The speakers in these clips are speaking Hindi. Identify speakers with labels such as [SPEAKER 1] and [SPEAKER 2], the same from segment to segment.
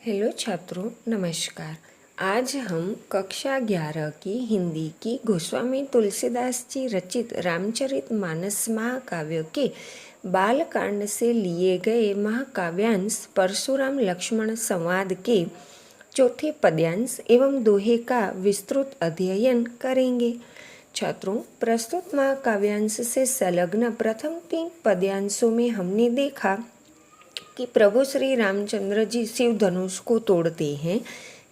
[SPEAKER 1] हेलो छात्रों, नमस्कार। आज हम कक्षा 11 की हिंदी की गोस्वामी तुलसीदास जी रचित रामचरितमानस महाकाव्य के बालकांड से लिए गए महाकाव्यांश परशुराम लक्ष्मण संवाद के चौथे पद्यांश एवं दोहे का विस्तृत अध्ययन करेंगे। छात्रों, प्रस्तुत महाकाव्यांश से संलग्न प्रथम 3 पद्यांशों में हमने देखा कि प्रभु श्री रामचंद्र जी शिव धनुष को तोड़ते हैं,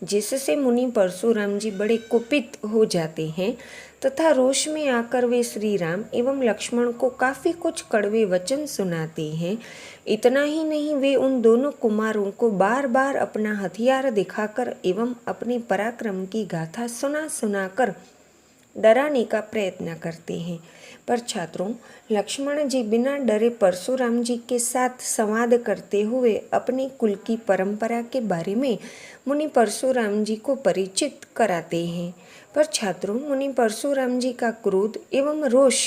[SPEAKER 1] जिससे मुनि परशुराम जी बड़े कुपित हो जाते हैं तथा रोष में आकर वे श्री राम एवं लक्ष्मण को काफ़ी कुछ कड़वे वचन सुनाते हैं। इतना ही नहीं, वे उन दोनों कुमारों को बार बार अपना हथियार दिखाकर एवं अपने पराक्रम की गाथा सुना सुनाकर डराने का प्रयत्न करते हैं। पर छात्रों, लक्ष्मण जी बिना डरे परशुराम जी के साथ संवाद करते हुए अपने कुल की परंपरा के बारे में मुनि परशुराम जी को परिचित कराते हैं। पर छात्रों, मुनि परशुराम जी का क्रोध एवं रोष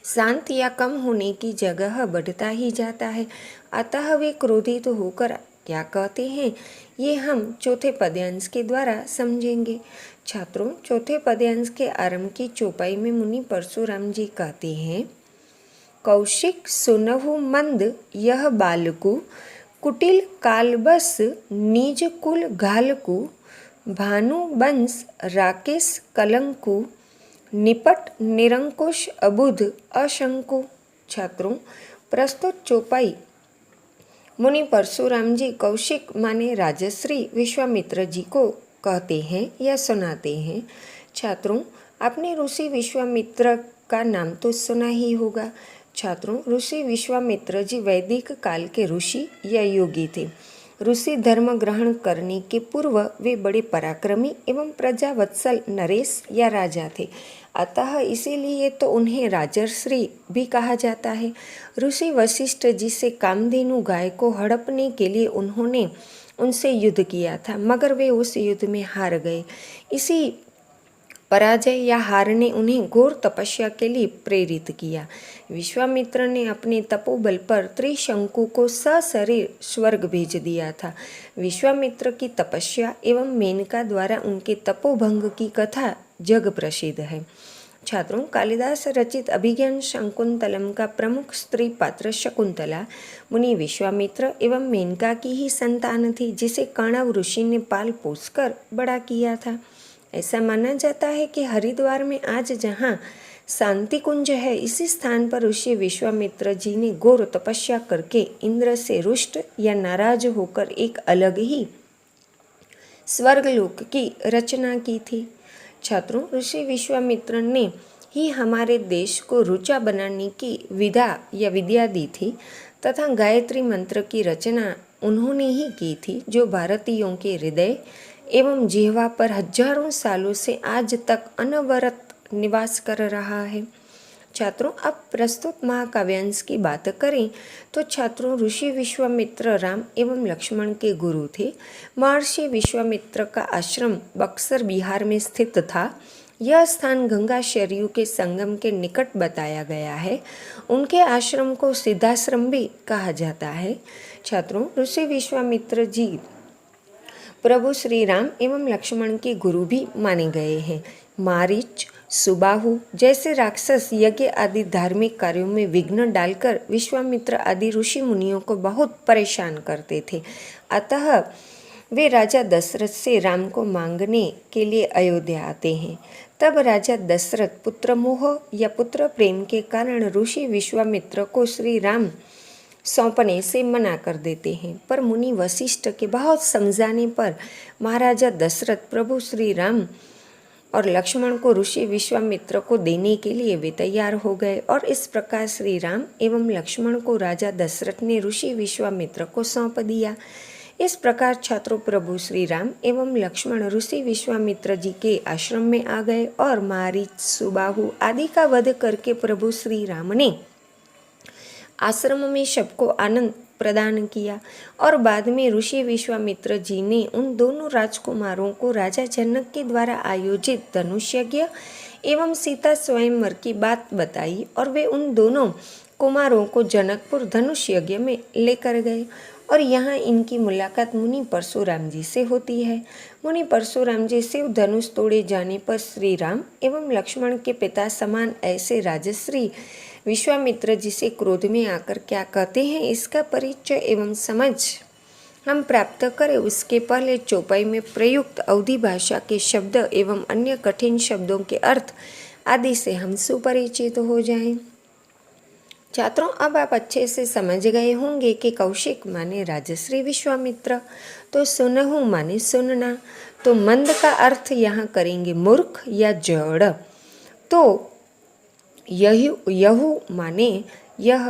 [SPEAKER 1] शांत या कम होने की जगह बढ़ता ही जाता है। अतः वे क्रोधित होकर क्या कहते हैं, ये हम चौथे पद्यांश के द्वारा समझेंगे। छात्रों, चौथे पद्यांश के आरंभ की चौपाई में मुनि परशुराम जी कहते हैं, कौशिक सुनहु मंद यह बालकु, कुटिल कालबस निज कुल घालकु, भानु वंश राकेश कलंकु, निपट निरंकुश अबुध अशंकु। छात्रों, प्रस्तुत चौपाई मुनि परशुराम जी कौशिक माने राजश्री विश्वामित्र जी को कहते हैं या सुनाते हैं। छात्रों, आपने ऋषि विश्वामित्र का नाम तो सुना ही होगा। छात्रों, ऋषि विश्वामित्र जी वैदिक काल के ऋषि या योगी थे। ऋषि धर्म ग्रहण करने के पूर्व वे बड़े पराक्रमी एवं प्रजावत्सल नरेश या राजा थे। अतः इसीलिए तो उन्हें राजर्षि भी कहा जाता है। ऋषि वशिष्ठ जी से कामधेनु गाय को हड़पने के लिए उन्होंने उनसे युद्ध किया था, मगर वे उस युद्ध में हार गए। इसी पराजय या हार ने उन्हें घोर तपस्या के लिए प्रेरित किया। विश्वामित्र ने अपने तपोबल पर त्रिशंकु को सशरीर स्वर्ग भेज दिया था। विश्वामित्र की तपस्या एवं मेनका द्वारा उनके तपोभंग की कथा जग प्रसिद्ध है। छात्रों, कालिदास रचित अभिज्ञान शकुंतलम का प्रमुख स्त्री पात्र शकुंतला मुनि विश्वामित्र एवं मेनका की ही संतान थी, जिसे कणव ऋषि ने पाल पोसकर बड़ा किया था। ऐसा माना जाता है कि हरिद्वार में आज जहाँ शांति कुंज है, इसी स्थान पर ऋषि विश्वामित्र जी ने घोर तपस्या करके इंद्र से रुष्ट या नाराज होकर एक अलग ही स्वर्गलोक की रचना की थी। छात्रों, ऋषि विश्वामित्र ने ही हमारे देश को रुचा बनाने की विद्या दी थी तथा गायत्री मंत्र की रचना उन्होंने ही की थी, जो भारतीयों के हृदय एवं जिह्वा पर हजारों सालों से आज तक अनवरत निवास कर रहा है। छात्रों, अब प्रस्तुत महाकाव्यांश की बात करें तो छात्रों, ऋषि विश्वामित्र राम एवं लक्ष्मण के गुरु थे। महर्षि विश्वामित्र का आश्रम बक्सर बिहार में स्थित था। यह स्थान गंगा सरयू के संगम के निकट बताया गया है। उनके आश्रम को सिद्धाश्रम भी कहा जाता है। छात्रों, ऋषि विश्वामित्र जी प्रभु श्री राम एवं लक्ष्मण के गुरु भी माने गए हैं। मारीच, सुबाहु जैसे राक्षस यज्ञ आदि धार्मिक कार्यों में विघ्न डालकर विश्वामित्र आदि ऋषि मुनियों को बहुत परेशान करते थे। अतः वे राजा दशरथ से राम को मांगने के लिए अयोध्या आते हैं। तब राजा दशरथ पुत्र मोह या पुत्र प्रेम के कारण ऋषि विश्वामित्र को श्री राम सौंपने से मना कर देते हैं। पर मुनि वशिष्ठ के बहुत समझाने पर महाराजा दशरथ प्रभु श्री राम और लक्ष्मण को ऋषि विश्वामित्र को देने के लिए वे तैयार हो गए और इस प्रकार श्री राम एवं लक्ष्मण को राजा दशरथ ने ऋषि विश्वामित्र को सौंप दिया। इस प्रकार छात्रों, प्रभु श्री राम एवं लक्ष्मण ऋषि विश्वामित्र जी के आश्रम में आ गए और मारीच, सुबाहु आदि का वध करके प्रभु श्री राम ने आश्रम में सबको आनंद प्रदान किया और बाद में ऋषि विश्वामित्र जी ने उन दोनों राजकुमारों को राजा जनक के द्वारा आयोजित धनुष यज्ञ एवं सीता स्वयंवर की बात बताई और वे उन दोनों कुमारों को जनकपुर धनुष यज्ञ में लेकर गए और यहाँ इनकी मुलाकात मुनि परशुराम जी से होती है। मुनि परशुराम जी शिव धनुष तोड़े जाने पर श्री राम एवं लक्ष्मण के पिता समान ऐसे राजश्री विश्वामित्र जी से क्रोध में आकर क्या कहते हैं, इसका परिचय एवं समझ हम प्राप्त करें उसके पहले चौपाई में प्रयुक्त अवधी भाषा के शब्द एवं अन्य कठिन शब्दों के अर्थ आदि से हम सुपरिचित हो जाएं। छात्रों, अब आप अच्छे से समझ गए होंगे कि कौशिक माने राजश्री विश्वामित्र, तो सुनहु माने सुनना, तो मंद का अर्थ यहाँ करेंगे मूर्ख या जड़, तो यहु माने यह,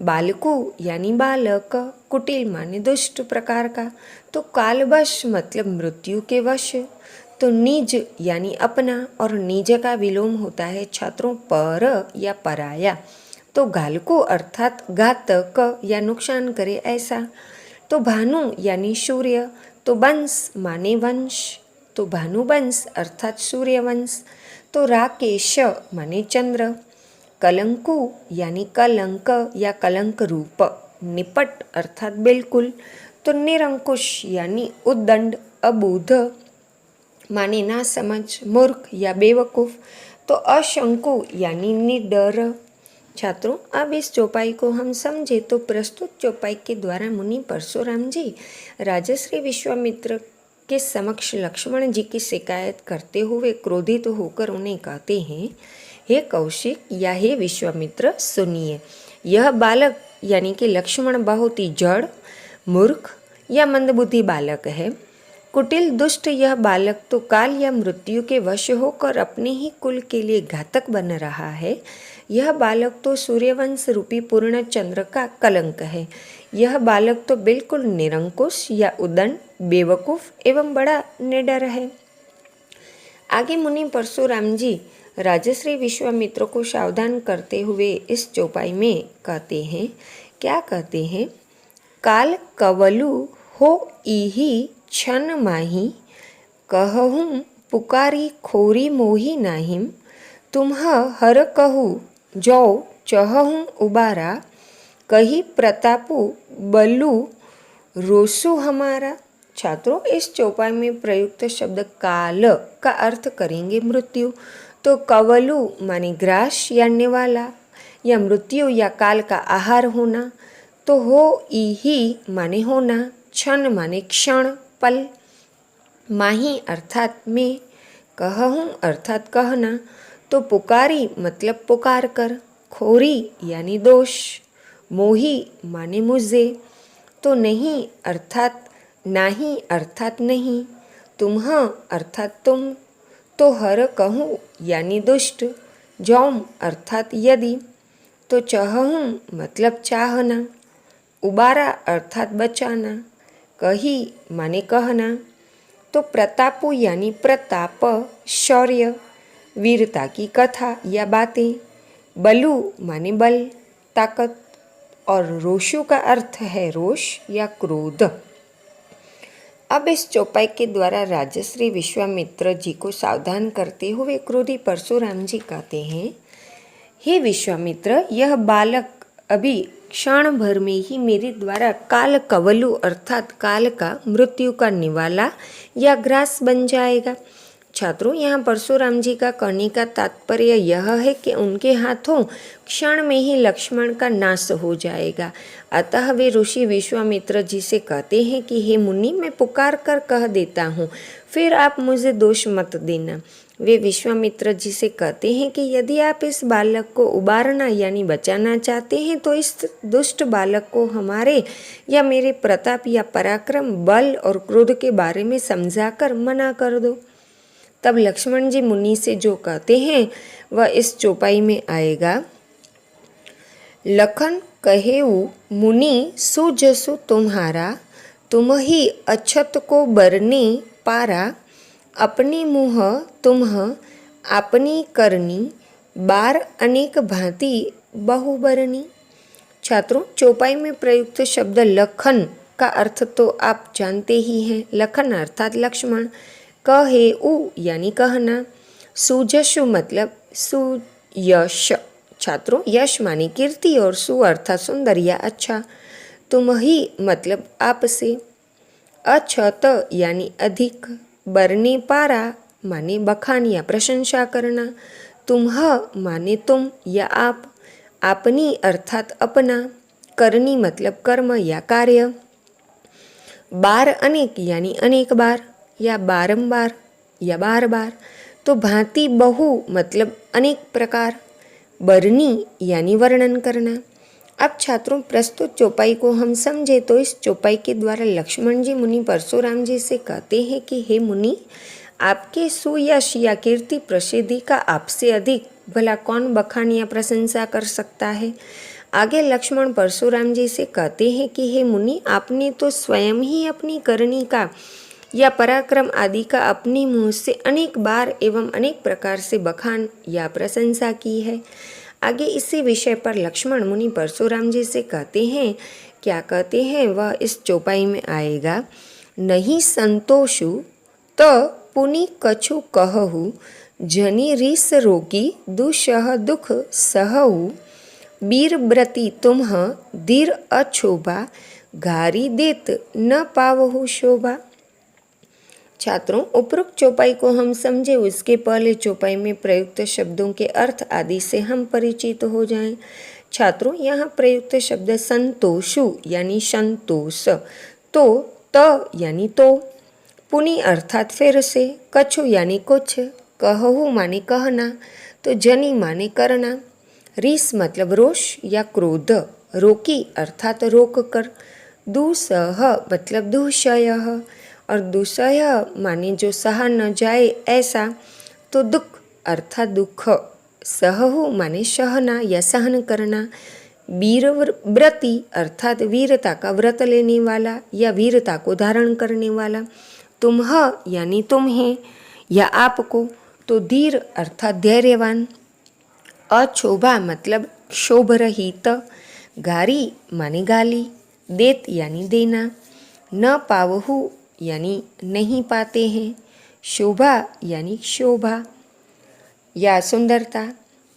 [SPEAKER 1] बालकु यानी बालक, कुटिल माने दुष्ट प्रकार का, तो कालवश मतलब मृत्यु के वश, तो निज यानी अपना, और निज का विलोम होता है छात्रों पर या पराया, तो घालको अर्थात घातक या नुकसान करे ऐसा, तो भानु यानी सूर्य, तो वंश माने वंश, तो भानुवंश अर्थात सूर्यवंश, तो राकेश माने चंद्र, कलंकु यानी कलंक या कलंक रूप, निपट अर्थात बिल्कुल, तो निरंकुश यानी उद्दंड, अबूध माने ना समझ, मूर्ख या बेवकूफ़, तो अशंकु यानी निडर। छात्रों, अब इस चौपाई को हम समझे तो प्रस्तुत चौपाई के द्वारा मुनि परशुराम जी राजश्री विश्वामित्र के समक्ष लक्ष्मण जी की शिकायत करते हुए क्रोधित होकर उन्हें कहते हैं, हे कौशिक या हे विश्वामित्र, सुनिए, यह बालक यानी कि लक्ष्मण बहुत ही जड़, मूर्ख या मंदबुद्धि बालक है। कुटिल दुष्ट यह बालक तो काल या मृत्यु के वश होकर अपने ही कुल के लिए घातक बन रहा है। यह बालक तो सूर्यवंश रूपी पूर्ण चंद्र का कलंक है। यह बालक तो बिल्कुल निरंकुश या उदंड, बेवकूफ़ एवं बड़ा निडर है। आगे मुनि परशुराम जी राजश्री विश्वामित्र को सावधान करते हुए इस चौपाई में कहते हैं, क्या कहते हैं, काल कवलु हो इही छन माही, कहूँ पुकारी खोरी मोही नाहिम, तुम्ह हर कहू जो चहूँ उबारा, कही प्रतापु बलु रोसु हमारा। छात्रों, इस चौपाई में प्रयुक्त शब्द काल का अर्थ करेंगे मृत्यु, तो कवलु माने ग्रास या निवाला या मृत्यु या काल का आहार होना, तो हो इही माने होना, क्षण माने क्षण पल, माही अर्थात में, कहूँ अर्थात कहना, तो पुकारी मतलब पुकार कर, खोरी यानी दोष, मोही माने मुझे, तो नहीं अर्थात नाही अर्थात नहीं, तुम्ह अर्थात तुम, तो हर कहूँ यानी दुष्ट, जौम अर्थात यदि, तो चहूँ मतलब चाहना, उबारा अर्थात बचाना, कही माने कहना, तो प्रतापु यानी प्रताप, शौर्य, वीरता की कथा या बातें, बलु माने बल, ताकत, और रोषु का अर्थ है रोष या क्रोध। अब इस चौपाई के द्वारा राजश्री विश्वामित्र जी को सावधान करते हुए क्रोधी परशुराम जी कहते हैं, हे विश्वामित्र, यह बालक अभी क्षण भर में ही मेरे द्वारा काल कवलु अर्थात काल का, मृत्यु का निवाला या ग्रास बन जाएगा। छात्रों, यहाँ परशुराम जी का कहने का तात्पर्य यह है कि उनके हाथों क्षण में ही लक्ष्मण का नाश हो जाएगा। अतः वे ऋषि विश्वामित्र जी से कहते हैं कि हे मुनि, मैं पुकार कर कह देता हूँ, फिर आप मुझे दोष मत देना। वे विश्वामित्र जी से कहते हैं कि यदि आप इस बालक को उबारना यानी बचाना चाहते हैं तो इस दुष्ट बालक को हमारे या मेरे प्रताप या पराक्रम, बल और क्रोध के बारे में समझाकर मना कर दो। तब लक्ष्मण जी मुनि से जो कहते हैं वह इस चौपाई में आएगा। लखन कहेऊ मुनि सुजसु तुम्हारा, तुम ही अछत को बरने पारा, अपनी मुँह तुम्ह अपनी करनी, बार अनेक भांति बहुबरनी। छात्रों, चौपाई में प्रयुक्त शब्द लखन का अर्थ तो आप जानते ही हैं। लखन अर्थात लक्ष्मण, कहेऊ यानी कहना, सुजसु मतलब सुयश। छात्रों, यश माने कीर्ति और सु अर्थात सुंदर या अच्छा, तुम ही मतलब आपसे। अछत यानी अधिक, बरने पारा माने बखान या प्रशंसा करना, तुम्ह माने तुम या आप, आपनी अर्थात अपना, करनी मतलब कर्म या कार्य, बार अनेक यानी अनेक बार या बारंबार या बार बार, तो भांति बहु मतलब अनेक प्रकार, बरनी यानी वर्णन करना। अब छात्रों प्रस्तुत चौपाई को हम समझे तो इस चौपाई के द्वारा लक्ष्मण जी मुनि परशुराम जी से कहते हैं कि हे मुनि, आपके सुयश या कीर्ति प्रसिद्धि का आपसे अधिक भला कौन बखान या प्रशंसा कर सकता है। आगे लक्ष्मण परशुराम जी से कहते हैं कि हे मुनि, आपने तो स्वयं ही अपनी करनी का या पराक्रम आदि का अपने मुँह से अनेक बार एवं अनेक प्रकार से बखान या प्रशंसा की है। आगे इसी विषय पर लक्ष्मण मुनि परशुराम जी से कहते हैं, क्या कहते हैं वह इस चौपाई में आएगा। नहीं संतोषु त पुनि कछु कहु, जनि रिस रोगी दुसह दुख सहु, बीर व्रती तुम्ह धीर अछोभा, घारी देत न पावहु शोभा। छात्रों उपरोक्त चौपाई को हम समझे उसके पहले चौपाई में प्रयुक्त शब्दों के अर्थ आदि से हम परिचित हो जाएं। छात्रों यहाँ प्रयुक्त शब्द संतोषु यानी संतोष, तो त यानी तो, पुनि अर्थात फिर से, कछु यानी कुछ, कहु माने कहना, तो जनी माने करना, रिस मतलब रोष या क्रोध, रोकी अर्थात रोक कर, दुसह मतलब दुःशय और दुसह माने जो सहा न जाए ऐसा, तो दुख अर्थात दुख, सहु माने सहना या सहन करना, वीर व्रती अर्थात वीरता का व्रत लेने वाला या वीरता को धारण करने वाला, तुम्ह यानी तुम्हें या आपको, तो धीर अर्थात धैर्यवान, अक्षोभा मतलब क्षोभ रहित, गारी माने गाली, देत यानी देना, न पावहु यानी नहीं पाते हैं, शोभा यानी शोभा या सुंदरता।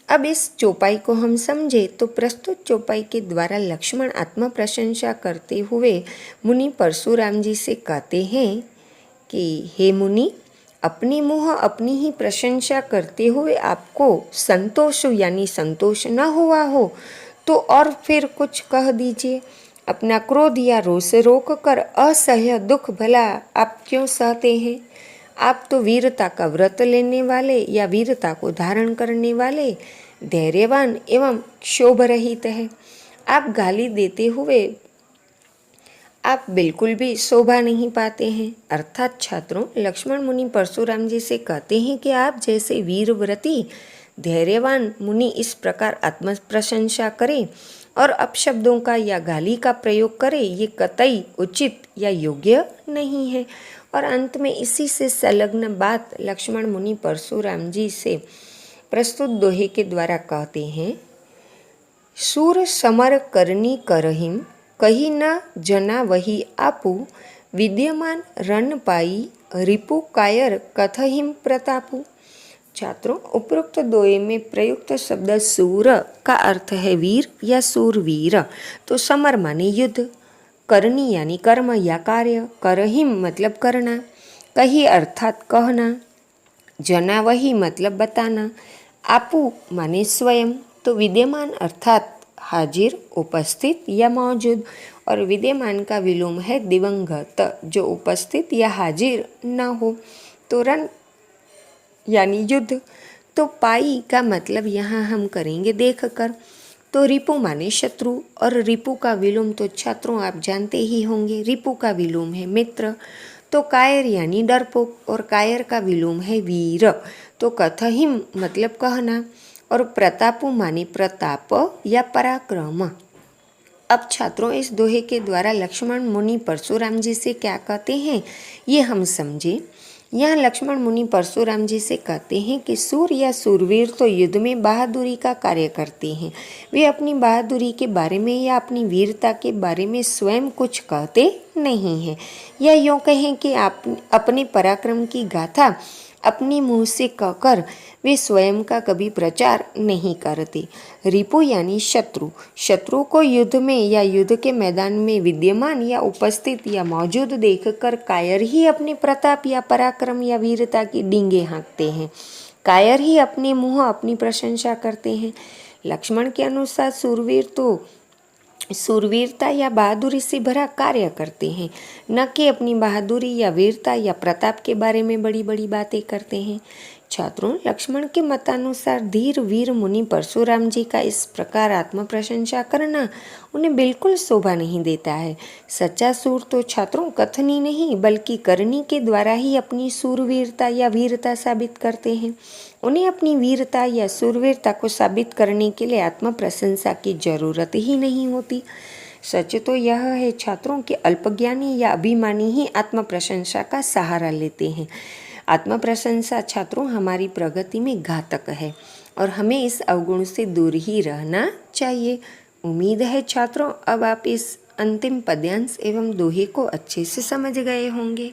[SPEAKER 1] अब इस चौपाई को हम समझे तो प्रस्तुत चौपाई के द्वारा लक्ष्मण आत्म प्रशंसा करते हुए मुनि परशुराम जी से कहते हैं कि हे मुनि, अपने मुँह अपनी ही प्रशंसा करते हुए आपको संतोष यानी संतोष न हुआ हो तो और फिर कुछ कह दीजिए। अपना क्रोध या रोष रोक कर असह्य दुख भला आप क्यों सहते हैं। आप तो वीरता का व्रत लेने वाले या वीरता को धारण करने वाले, धैर्यवान एवं क्षोभ रहित है। आप गाली देते हुए आप बिल्कुल भी शोभा नहीं पाते हैं। अर्थात छात्रों लक्ष्मण मुनि परशुराम जी से कहते हैं कि आप जैसे वीरव्रती धैर्यवान मुनि इस प्रकार आत्म प्रशंसा करें और अपशब्दों का या गाली का प्रयोग करें, ये कतई उचित या योग्य नहीं है। और अंत में इसी से संलग्न बात लक्ष्मण मुनि परशुराम जी से प्रस्तुत दोहे के द्वारा कहते हैं, सूर समर करनी करहिम, कही न जना वही आपू, विद्यमान रण पाई, रिपु कायर कथहिम प्रतापू। छात्रों उपरोक्त दोहे में प्रयुक्त शब्द सूर का अर्थ है वीर या सूरवीर, तो समर माने युद्ध, करनी यानी कर्म या कार्य, करहिम मतलब करना, कही अर्थात कहना, जना वही मतलब बताना, आपू माने स्वयं, तो विद्यमान अर्थात हाजिर उपस्थित या मौजूद, और विद्यमान का विलोम है दिवंगत जो उपस्थित या हाजिर न हो, तो रण यानी युद्ध, तो पाई का मतलब यहाँ हम करेंगे देख कर, तो रिपु माने शत्रु, और रिपु का विलोम तो छात्रों आप जानते ही होंगे, रिपु का विलोम है मित्र, तो कायर यानी डरपोक, और कायर का विलोम है वीर, तो कथहिम मतलब कहना, और प्रतापु माने प्रताप या पराक्रम। अब छात्रों इस दोहे के द्वारा लक्ष्मण मुनि परशुराम जी से क्या कहते हैं ये हम समझे। यहाँ लक्ष्मण मुनि परशुराम जी से कहते हैं कि सूर या सूरवीर तो युद्ध में बहादुरी का कार्य करते हैं, वे अपनी बहादुरी के बारे में या अपनी वीरता के बारे में स्वयं कुछ कहते नहीं हैं, या यूँ कहें कि आप अपने पराक्रम की गाथा अपने मुंह से कहकर वे स्वयं का कभी प्रचार नहीं करते। रिपु यानी शत्रु। शत्रु को युद्ध में या युद्ध के मैदान में विद्यमान या उपस्थित या मौजूद देखकर कायर ही अपने प्रताप या पराक्रम या वीरता की डींगे हाँकते हैं। कायर ही अपने मुंह अपनी प्रशंसा करते हैं। लक्ष्मण के अनुसार सूरवीर तो सूरवीरता या बहादुरी से भरा कार्य करते हैं, न कि अपनी बहादुरी या वीरता या प्रताप के बारे में बड़ी बड़ी बातें करते हैं। छात्रों, लक्ष्मण के मतानुसार धीर वीर मुनि परशुराम जी का इस प्रकार आत्म प्रशंसा करना उन्हें बिल्कुल शोभा नहीं देता है। सच्चा सूर तो छात्रों कथनी नहीं बल्कि करनी के द्वारा ही अपनी सूरवीरता या वीरता साबित करते हैं। उन्हें अपनी वीरता या सूरवीरता को साबित करने के लिए आत्म प्रशंसा की जरूरत ही नहीं होती। सच तो यह है छात्रों कि अल्पज्ञानी या अभिमानी ही आत्म प्रशंसा का सहारा लेते हैं। आत्म प्रशंसा छात्रों हमारी प्रगति में घातक है और हमें इस अवगुण से दूर ही रहना चाहिए। उम्मीद है छात्रों अब आप इस अंतिम पद्यांश एवं दोहे को अच्छे से समझ गए होंगे।